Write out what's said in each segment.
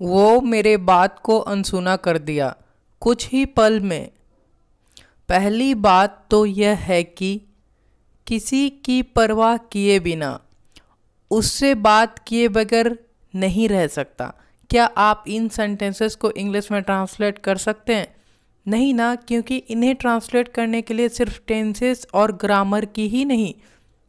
वो मेरे बात को अनसुना कर दिया कुछ ही पल में। पहली बात तो यह है कि किसी की परवाह किए बिना उससे बात किए बगैर नहीं रह सकता। क्या आप इन सेंटेंसेस को इंग्लिश में ट्रांसलेट कर सकते हैं? नहीं ना, क्योंकि इन्हें ट्रांसलेट करने के लिए सिर्फ टेंसेस और ग्रामर की ही नहीं,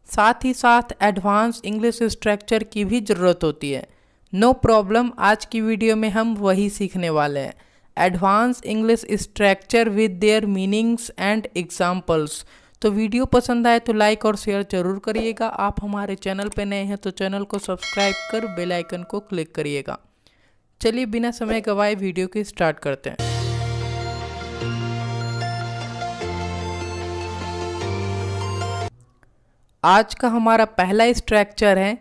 साथ ही साथ एडवांस इंग्लिश स्ट्रक्चर की भी ज़रूरत होती है। नो प्रॉब्लम, आज की वीडियो में हम वही सीखने वाले हैं, advance English structure with their meanings and examples. तो वीडियो पसंद आए तो लाइक और शेयर जरूर करिएगा। आप हमारे चैनल पर नए हैं तो चैनल को सब्सक्राइब कर बेल आइकन को क्लिक करिएगा। चलिए बिना समय गवाए वीडियो की स्टार्ट करते हैं। आज का हमारा पहला स्ट्रक्चर है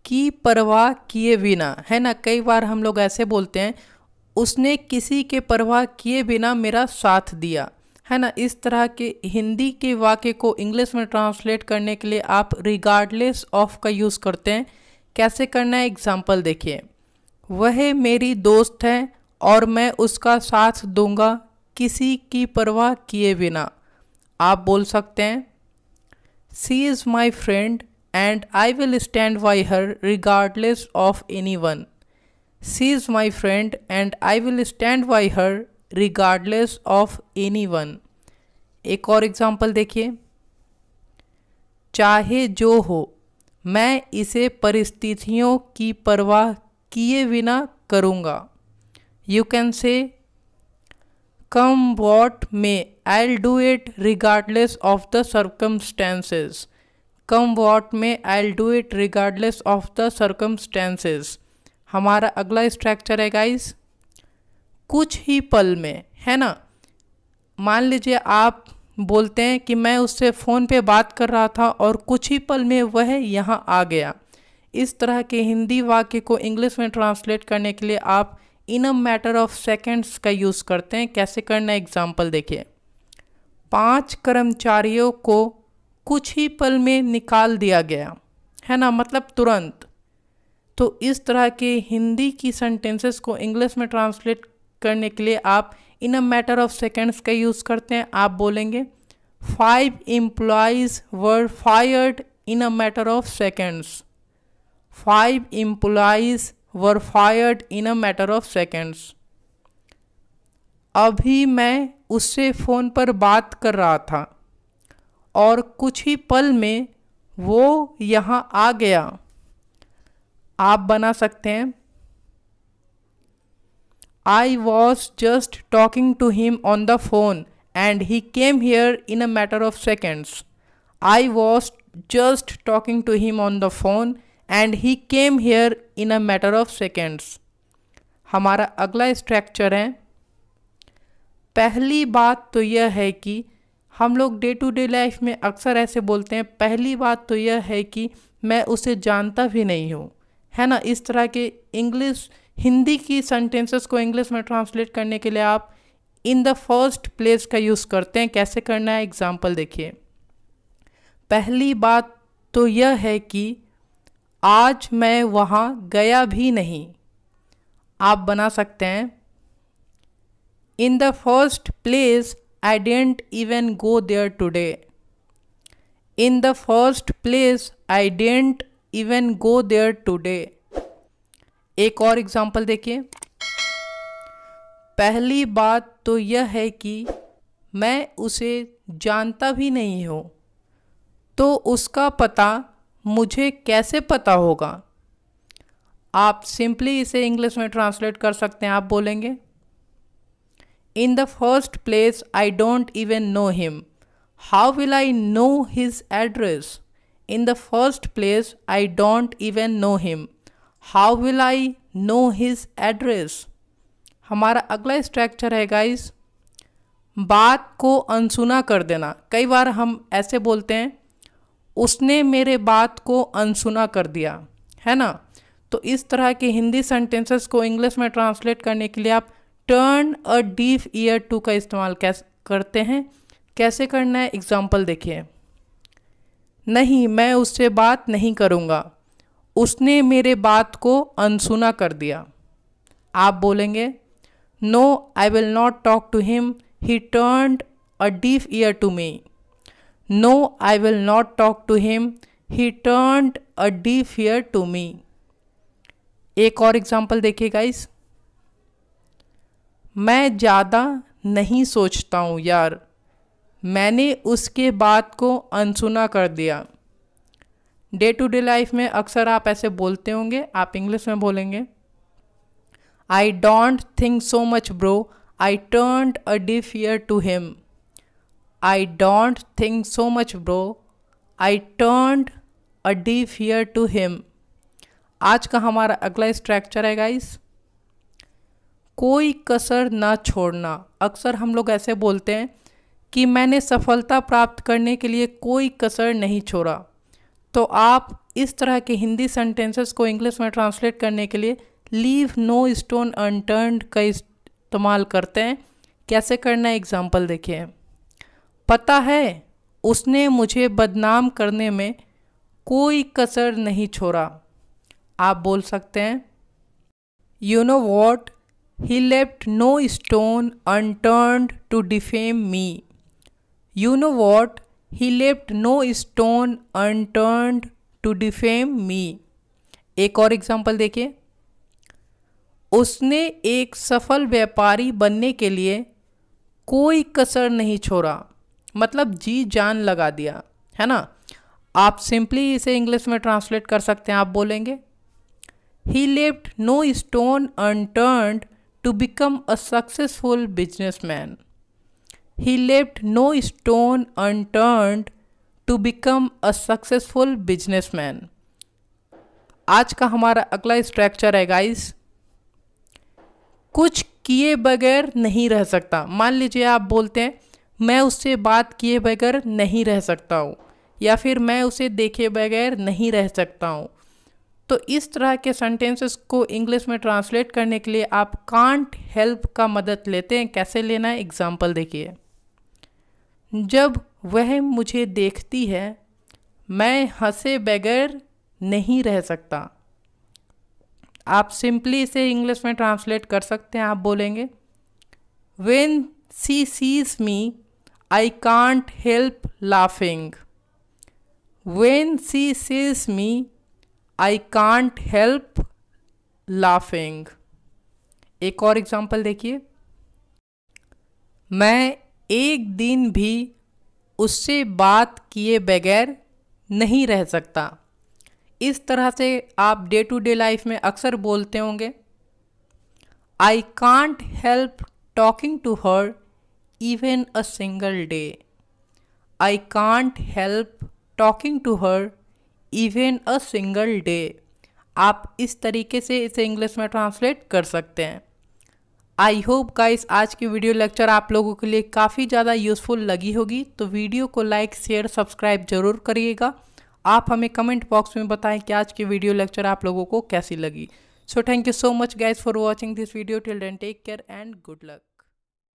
कि परवाह किए बिना, है ना। कई बार हम लोग ऐसे बोलते हैं, उसने किसी के परवाह किए बिना मेरा साथ दिया, है ना। इस तरह के हिंदी के वाक्य को इंग्लिश में ट्रांसलेट करने के लिए आप रिगार्डलेस ऑफ का यूज़ करते हैं। कैसे करना है, एग्जाम्पल देखिए। वह मेरी दोस्त है और मैं उसका साथ दूंगा किसी की परवाह किए बिना। आप बोल सकते हैं, She is my friend and I will stand by her regardless of anyone. She is my friend and I will stand by her regardless of anyone. एक और एग्जाम्पल देखिए। चाहे जो हो, मैं इसे परिस्थितियों की परवाह किए बिना करूँगा। You can say, come what may, I'll do it regardless of the circumstances. Come what may, I'll do it regardless of the circumstances. हमारा अगला स्ट्रक्चर है गाइस, कुछ ही पल में, है ना। मान लीजिए आप बोलते हैं कि मैं उससे फ़ोन पे बात कर रहा था और कुछ ही पल में वह यहाँ आ गया। इस तरह के हिंदी वाक्य को इंग्लिश में ट्रांसलेट करने के लिए आप इन अ मैटर ऑफ सेकेंड्स का यूज़ करते हैं। कैसे करना है, एग्जाम्पल देखिए। 5 कर्मचारियों को कुछ ही पल में निकाल दिया गया, है ना, मतलब तुरंत। तो इस तरह के हिंदी की सेंटेंसेस को इंग्लिश में ट्रांसलेट करने के लिए आप इन अ मैटर ऑफ सेकेंड्स का यूज़ करते हैं। आप बोलेंगे 5 employees were fired in a matter of seconds. 5 employees were fired in a matter of seconds. अभी मैं उससे फ़ोन पर बात कर रहा था और कुछ ही पल में वो यहाँ आ गया। आप बना सकते हैं, I was just talking to him on the phone and he came here in a matter of seconds. I was just talking to him on the phone and he came here in a matter of seconds. हमारा अगला structure है, पहली बात तो यह है कि हम लोग डे टू डे लाइफ में अक्सर ऐसे बोलते हैं, पहली बात तो यह है कि मैं उसे जानता भी नहीं हूँ, है ना। इस तरह के हिंदी की सेंटेंसेस को इंग्लिश में ट्रांसलेट करने के लिए आप इन द फर्स्ट प्लेस का यूज़ करते हैं। कैसे करना है, एग्जाम्पल देखिए। पहली बात तो यह है कि आज मैं वहाँ गया भी नहीं। आप बना सकते हैं, in the first place I didn't even go there today. In the first place I didn't even go there today. एक और एग्जाम्पल देखिए। पहली बात तो यह है कि मैं उसे जानता भी नहीं हूँ, तो उसका पता मुझे कैसे पता होगा। आप सिंपली इसे इंग्लिश में ट्रांसलेट कर सकते हैं। आप बोलेंगे, इन the first place I don't even know him, how will I know his address. In the first place I don't even know him, how will I know his address. हमारा अगला structure है guys, बात को अनसुना कर देना। कई बार हम ऐसे बोलते हैं, उसने मेरे बात को अनसुना कर दिया, है ना। तो इस तरह के हिंदी सेंटेंसेस को इंग्लिश में ट्रांसलेट करने के लिए आप turn a deaf ear to का इस्तेमाल करते हैं। कैसे करना है, एग्जाम्पल देखिए। नहीं, मैं उससे बात नहीं करूँगा, उसने मेरे बात को अनसुना कर दिया। आप बोलेंगे no I will not talk to him, he turned a deaf ear to me. No I will not talk to him, he turned a deaf ear to me. एक और एग्जाम्पल देखिए गाइस, मैं ज़्यादा नहीं सोचता हूँ यार, मैंने उसके बात को अनसुना कर दिया। डे टू डे लाइफ में अक्सर आप ऐसे बोलते होंगे, आप इंग्लिश में बोलेंगे I don't think so much bro, I turned a deaf ear to him. I don't think so much bro, I turned a deaf ear to him. आज का हमारा अगला स्ट्रक्चर है गाइस, कोई कसर ना छोड़ना। अक्सर हम लोग ऐसे बोलते हैं कि मैंने सफलता प्राप्त करने के लिए कोई कसर नहीं छोड़ा। तो आप इस तरह के हिंदी सेंटेंसेस को इंग्लिश में ट्रांसलेट करने के लिए लीव नो स्टोन अनटर्न्ड का इस्तेमाल करते हैं। कैसे करना है, एग्जाम्पल देखिए। पता है उसने मुझे बदनाम करने में कोई कसर नहीं छोड़ा। आप बोल सकते हैं you know what, he left no stone unturned to defame me. You know what, he left no stone unturned to defame me. एक और एग्जाम्पल देखिए, उसने एक सफल व्यापारी बनने के लिए कोई कसर नहीं छोड़ा, मतलब जी जान लगा दिया, है ना। आप सिंपली इसे इंग्लिश में ट्रांसलेट कर सकते हैं। आप बोलेंगे he left no stone unturned to become a successful businessman. He left no stone unturned to become a successful businessman। आज का हमारा अगला स्ट्रक्चर है गाइस, कुछ किए बगैर नहीं रह सकता। मान लीजिए आप बोलते हैं मैं उससे बात किए बगैर नहीं रह सकता हूँ, या फिर मैं उसे देखे बगैर नहीं रह सकता हूँ। तो इस तरह के सेंटेंसेस को इंग्लिश में ट्रांसलेट करने के लिए आप कांट हेल्प का मदद लेते हैं। कैसे लेना है, एग्जाम्पल देखिए। जब वह मुझे देखती है मैं हंसे बगैर नहीं रह सकता। आप सिंपली इसे इंग्लिश में ट्रांसलेट कर सकते हैं। आप बोलेंगे when she sees me I can't help laughing. When she sees me I can't help laughing. एक और एग्जाम्पल देखिए, मैं एक दिन भी उससे बात किए बगैर नहीं रह सकता। इस तरह से आप डे टू डे लाइफ में अक्सर बोलते होंगे I can't help talking to her even a single day. I can't help talking to her even a single day. आप इस तरीके से इसे इंग्लिश में ट्रांसलेट कर सकते हैं। आई होप गाइस आज की वीडियो लेक्चर आप लोगों के लिए काफ़ी ज़्यादा यूज़फुल लगी होगी। तो वीडियो को लाइक शेयर सब्सक्राइब जरूर करिएगा। आप हमें कमेंट बॉक्स में बताएं कि आज की वीडियो लेक्चर आप लोगों को कैसी लगी। So thank you so much guys for watching this video. Till then take care and good luck.